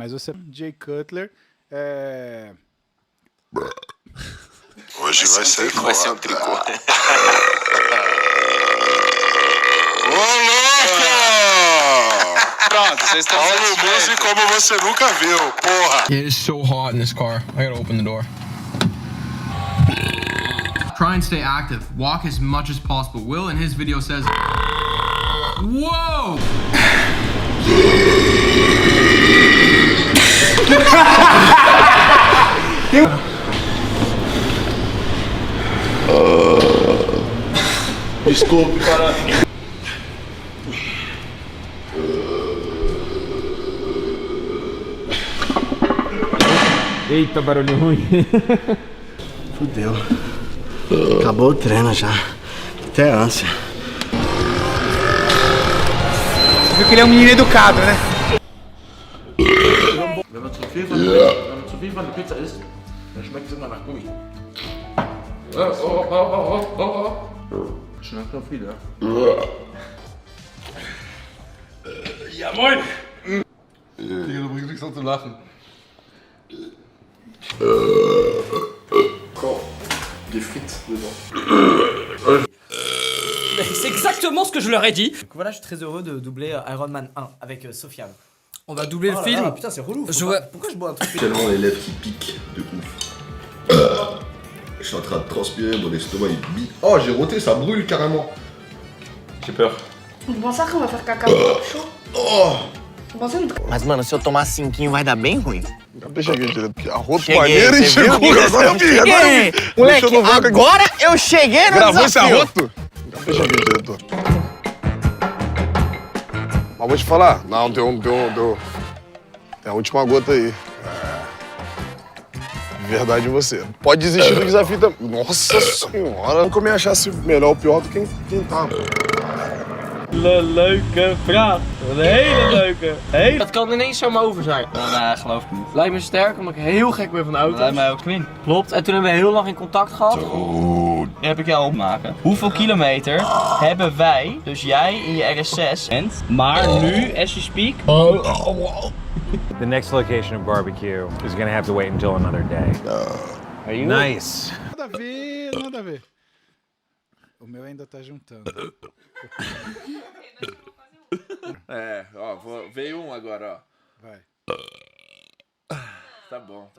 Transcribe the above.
Mas você... Jay Cutler, Hoje vai ser foda. Vai ser um tricô. Ô, louco! Pronto, vocês estão Paulo Musi como você nunca viu, porra! It is so hot in this car. I gotta open the door. Try and stay active. Walk as much as possible. Will in his video says, whoa! Desculpe, cara. Eita, barulho ruim. Fudeu. Acabou o treino já. Até ânsia. Você viu que ele é um menino educado, né? Wenn man zu viel von der Pizza isst, dann schmeckt es immer nach Gummi. Schmeckt noch viel, ja? Ja, moin! Digga, du bringst nichts an zu lachen. Des frites dedans. C'est exactement ce que je leur ai dit. Donc voilà, je suis très heureux de doubler Iron Man 1 avec Sofiane. On va doubler Oh le là film. là, putain, c'est relou. Pourquoi je bois un truc Tellement les lèvres qui piquent de ouf. Je suis en train de transpirer, mon estomac il bite. Oh, j'ai roté, ça brûle carrément. J'ai peur. Não pensar que vai ficar cacau chaud? Oh! Tô pensando. Mas, mano, se eu tomar cinquinho vai dar bem ruim. Eu cheguei direto aqui. A roupa Cheguei, maneira e você viu? chegou. Agora eu vi, agora eu vi. Moleque, Deixa eu no vácuo aqui. agora eu cheguei no Gravou esse desafio. arroto? Eu cheguei, diretor. Mas vou te falar, não, deu. Tem a última gota aí. De verdade em você. Pode desistir do desafio também. Nossa senhora. Nunca me achasse melhor ou pior do que quem tá. Leuke vraag. Een hele leuke. Hey. Dat kan ineens zomaar over zijn. Nee, geloof ik niet. Lijkt me sterk omdat ik heel gek ben van de auto. Lijkt mij ook Quinn. Klopt, en toen hebben we heel lang in contact gehad. Die heb ik jou opmaken. Hoeveel kilometer hebben wij, dus jij in je RS6, maar nu, as you speak... The next location of barbecue is gonna have to wait until another day. Are you? Nice. Nada a ver, nada a ver. O meu ainda tá juntando. É, ó, veio um agora, ó. Vai. Tá bom.